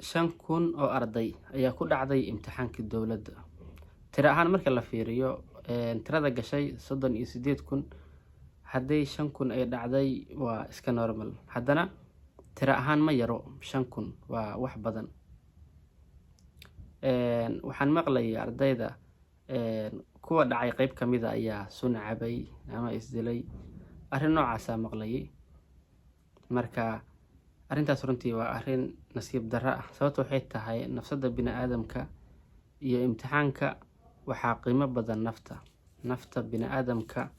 5,000 oo arday ayaa ku dhacday imtixaankii dowladda. Tiro ahaan marka la fiiriyo, tirada gashay 38,000. Hadday 5,000 ay dhacday waa iska normal. Haddana tiro ahaan ma yaro, 5,000 waa wax badan. Waxaan maqlayay ardayda kuwa dhacay qayb ka mid ah ayaa sun cabay ama isdilay. Arrin noocaas ah maqlayay. Marka arrintaas runtii waa arrin nasiib darro ah. Sababtu waxay tahay nafsada bini'aadamka iyo imtixaanka waxaa qiimo badan nafta bini'aadamka.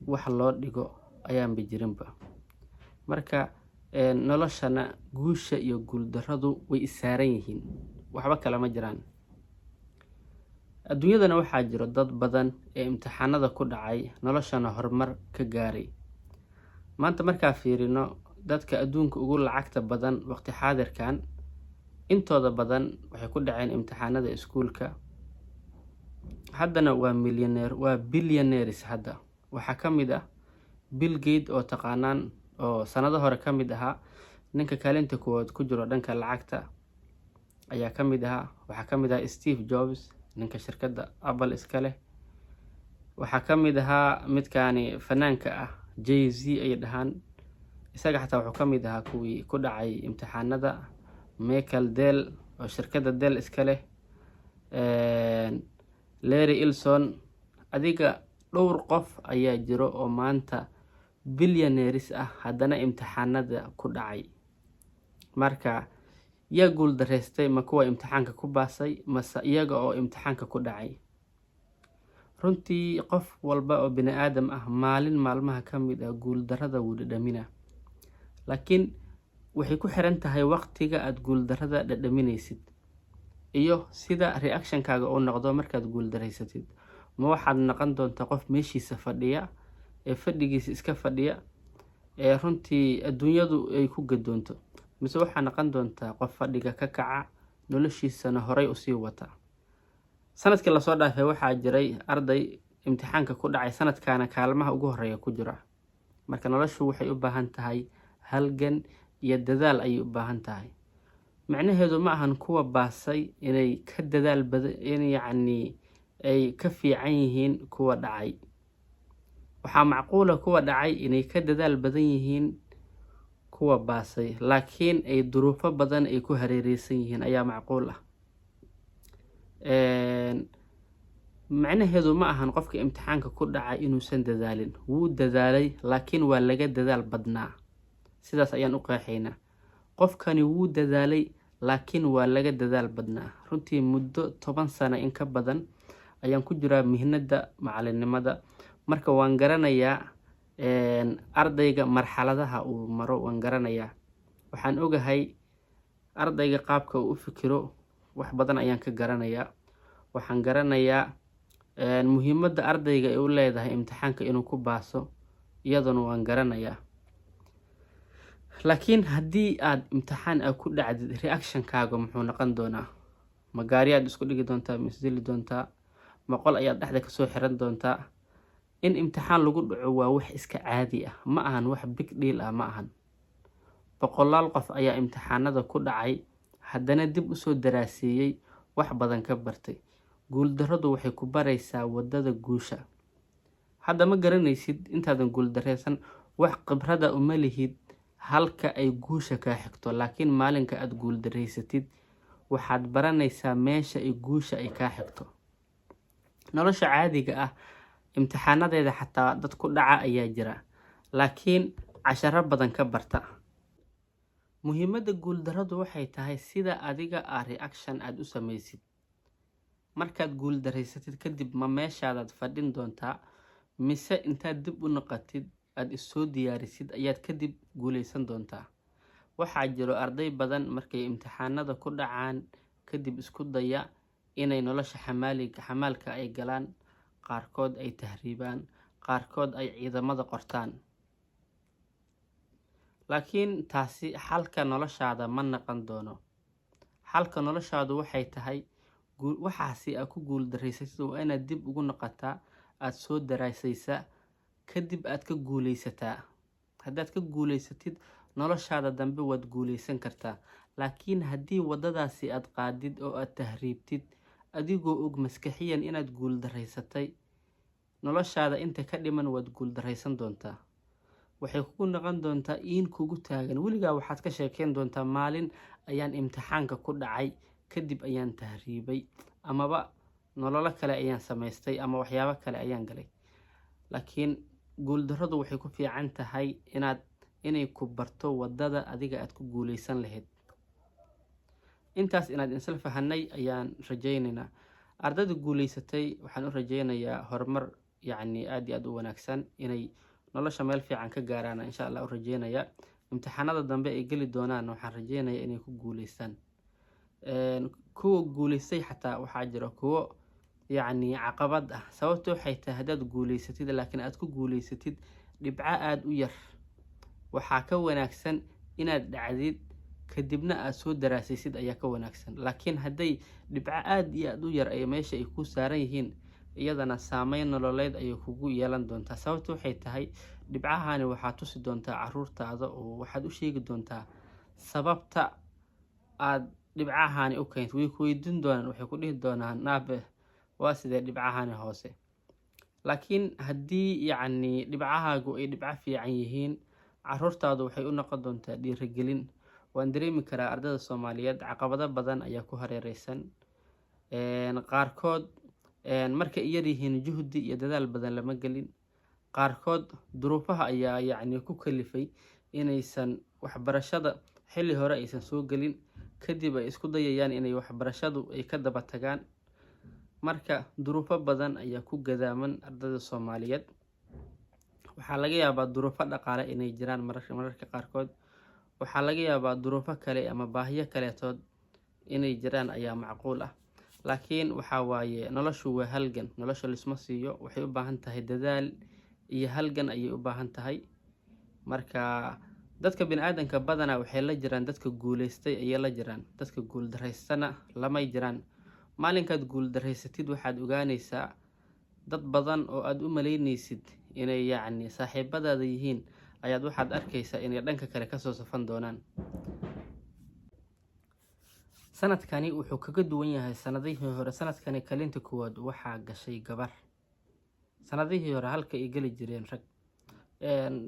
wax loo dhigo ayaanba jirinba. Marka noloshana guusha iyo guuldarradu way isaaran yihiin, waxba kale ma jiraan. Adduunyadana waxaa jiro dad badan ee imtixaanada ku dhacay, noloshana horumar ka gaaray. Maanta markaa fiirino dadka adduunka ugu lacagta badan waqti xaadirkan, intooda badan waxay ku dhaceen imtixaanada iskuulka. Haddana waa billionaires hadda. Waxaa ka mid ah Bill Gates oo taqaanaan, oo sanado hore ka mid ahaa ninka kaalinta koowaad ku jiro dhanka lacagta ayaa ka mid ahaa. Waxaa ka mid ah Steve Jobs, ninka shirkadda Apple iska leh. waxaa ka mid ahaa midkaani fanaanka ah Jay-Z ay dhahaan, isaga xataa wuxuu ka mid ahaa kuwii ku dhacay imtixaanada. Michael Dell oo shirkadda Dell iska leh, Larry Ellison. Adiga dhowr qof ayaa jiro oo maanta billionaires ah, haddana imtixaanada ku dhacay. Marka yaa guul dareystay, ma kuwa imtixaanka ku baasay mase iyaga oo imtixaanka ku dhacay? Runtii qof walba oo bini'aadam ah maalin maalmaha ka mid ah guul darrada wuu dhadhaminaa. Laakiin waxay ku xiran tahay waqtiga aad guul darrada dhadhaminaysid iyo sida reaction-kaaga uu noqdo markaad guul dareysatid. Ma waxaad noqon doontaa qof meeshiisa fadhiya, ee fadhigiisa iska fadhiya, ee runtii adduunyadu ay ku gadoonto, mise waxaad noqon doontaa qof fadhiga ka kaca, noloshiisana horay u sii wata. Sanadkii lasoo dhaafay waxaa jiray arday imtixaanka ku dhacay sanadkaana kaalmaha ugu horeeya ku jira. Marka noloshu waxay u baahan tahay halgan iyo dadaal ayay u baahan tahay. Macnaheedu ma ahan kuwa baasay inay ka dadaal badan, yacni ay ka fiican yihiin kuwa dhacay. Waxaa macquula kuwa dhacay inay ka dadaal badan yihiin kuwa baasay, laakiin ay duruufo badan ay ku hareereysan yihiin ayaa macquul ah. Macnaheedu ma ahan qofka imtixaanka ku dhacay inuusan dadaalin. Wuu dadaalay, laakiin waa laga dadaal badnaa. Sidaas ayaan u qeexaynaa. Qofkani wuu dadaalay, laakiin waa laga dadaal badnaa. Runtii muddo 10 sano in ka badan ayaan ku jiraa mihnada macalinimada. Marka waan garanayaa ardayga marxaladaha uu maro, waan garanayaa. Waxaan ogahay ardayga qaabka uu u fikiro, wax badan ayaan ka garanayaa. Waxaan garanayaa muhiimadda ardayga ay u leedahay imtixaanka inuu ku baaso, iyaduna waan garanayaa. Laakiin haddii aad imtixaan ku dhacdid, reaction-kaaga muxuu noqon doonaa? Ma gaari aad isku dhigi doontaa, ma isdili doontaa, ma qol ayaad dhexda ka soo xiran doontaa? In imtixaan lagu dhaco waa wax iska caadi ah, ma ahan wax big deal ah, ma ahan. Boqolaal qof ayaa imtixaanada ku dhacay, haddana dib u soo daraaseeyay, wax badan ka bartay. Guul darradu waxay ku baraysaa wadada guusha. Hadda ma garanaysid intaadan guul dareysan, wax khibrada uma lihid halka ay guusha ka xigto. Laakiin maalinka aad guul dareysatid, waxaad baranaysaa meesha ay guusha ay ka xigto. Nolosha caadiga ah, imtixaanadeeda xataa dad ku dhaca ayaa jira, laakiin casharo badan ka barta. Muhiimadda guul darradu waxay tahay sida adiga reaction aad u samaysid. Markaad guul dareysatid kadib, ma meeshaadaad fadhin doontaa, mise intaad dib u noqotid aad isoo diyaarisid ayaad kadib guuleysan doontaa. Waxaa jiro arday badan markay imtixaanada ku dhacaan kadib isku daya inay nolosha xamaalka ay galaan. Qaarkood ay tahriibaan, qaarkood ay ciidamada qortaan. Laakiin taasi xalka noloshaada ma noqon doono. Xalka noloshaadu waxay tahay waxaasi aad ku guul dareysatid waa inaad dib ugu noqotaa, aad soo daraasaysaa, kadib aad ka guuleysataa. Haddaad ka guuleysatid, noloshaada dambe waad guuleysan kartaa. laakiin haddii wadadaasi aad qaadid oo aad tahriibtid adigoo og maskaxiyan inaad guuldareysatay, noloshaada inta ka dhiman waad guuldareysan doontaa. waxay kugu noqon doontaa in kugu taagan. weligaa waxaad ka sheekeyn doontaa maalin ayaan imtixaanka ku dhacay, kadib ayaan tahriibay, amaba nololo kale ayaan samaystay, ama waxyaabo kale ayaan galay. laakiin guuldarradu waxay ku fiican tahay inay ku barto wadada adiga aad ku guuleysan lahayd. intaas inaad isla fahanay ayaan rajaynaynaa. ardayda guuleysatay waxaan u rajaynayaa horumar aad iyo aad u wanaagsan, inay nolosha meel fiican ka gaaraan insha Allah u rajaynayaa. imtixaanada dambe ay geli doonaan waxaan rajaynayaa inay ku guuleystaan. kuwa guuleystay xataa waxaa jira kuwo caqabad ah. sababtu waxay tahay haddaad guuleysatid laakiin aad ku guuleysatid dhibco aad u yar, waxaa ka wanaagsan inaad dhacdid kadibna aad soo daraasaysid ayaa ka wanaagsan. laakiin hadday dhibco aad iyo aad u yar ay meesha ay ku saaran yihiin, iyadana saameyn nololeed ayay kugu yeelan doontaa. sababtu waxay tahay dhibcahani waxaad tusi doontaa caruurtaada oo waxaad u sheegi doontaa sababta aad dhibcahani u keentay. way ku weydiin doonaan, waxay ku dhihi doonaan naabe waa sidee dhibcahani hoose. laakiin haddii dhibcahaagu ay dhibco fiican yihiin, caruurtaadu waxay u noqon doontaa dhiirigelin. waan dareemi karaa ardayda Soomaaliyeed caqabado badan ayaa ku hareereysan. qaarkood markay yar yihiin juhdi iyo dadaal badan lama gelin. qaarkood duruufaha ayaa ku kalifay inaysan waxbarashada xilli hore aysan soo gelin, kadib ay isku dayayaan inay waxbarashadu ay ka daba tagaan. marka duruufo badan ayaa ku gadaaman ardayda Soomaaliyeed. waxaa laga yaabaa duruufo dhaqaale inay jiraan mararka qaarkood. waxaa laga yaabaa duruufo kale ama baahiyo kaleetood inay jiraan ayaa macquul ah. laakiin waxaa waaye noloshu waa halgan. nolosha lisma siiyo, waxay u baahan tahay dadaal iyo halgan ayay u baahan tahay. marka dadka biniaadanka badanaa waxay la jiraan dadka guuleystay ayay la jiraan, dadka guuldareystana lamay jiraan. maalinkaad guuldareysatid waxaad ogaanaysaa dad badan oo aad u malaynaysid inay saaxiibadaada yihiin ayaad waxaad arkaysaa inay dhanka kale kasoo safan doonaan. sanadkani wuxuu kaga duwan yahay sanadihii hore. sanadkani kaalinta koowaad waxaa gashay gabar. sanadihii hore halka ay geli jireen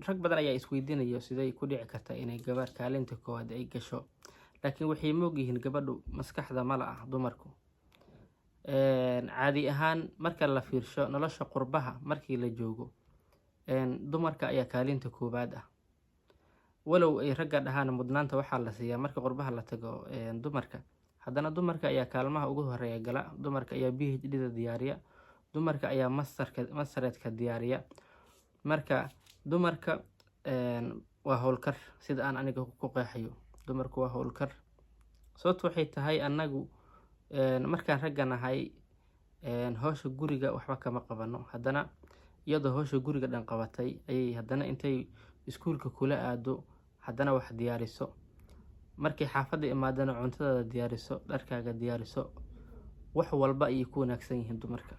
rag badan ayaa isweydiinaya siday ku dhici kartaa inay gabar kaalinta koowaad ay gasho. laakiin waxay moogyihiin gabadhu maskaxda mala ah dumarku. caadi ahaan marka la fiirsho nolosha qurbaha markii la joogo, dumarka ayaa kaalinta koowaad ah. walow ay ragga dhahaan mudnaanta waxaa la siiyaa marka qurbaha la tago dumarka, haddana dumarka ayaa kaalmaha ugu horeeya gala. dumarka ayaa PhD-da diyaariya, dumarka ayaa masteredka diyaariya. marka dumarka waa howlkar, sida aan aniga ku qeexayo. dumarku waa howlkar. sababtu waxay tahay anagu markaan ragga nahay howsha guriga waxba kama qabano. haddana iyadoo howsha guriga dhan qabatay ayay haddana intay iskuulka kula aado haddana wax diyaariso. markay xaafadda imaadana cuntadaada diyaariso, dharkaaga diyaariso. wax walba ayay ku wanaagsan yihiin dumarka.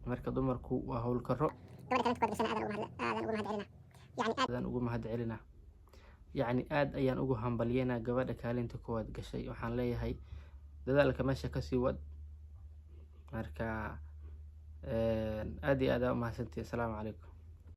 marka dumarku waa howlkaro. aadan ugu mahadcelinaa. aad ayaan ugu hambalyeynaa gabadha kaalinta koowaad gashay. waxaan leeyahay dadaalka meesha kasii wad. marka aad iyo aad aa u mahadsantihi. asalaamu calaykum.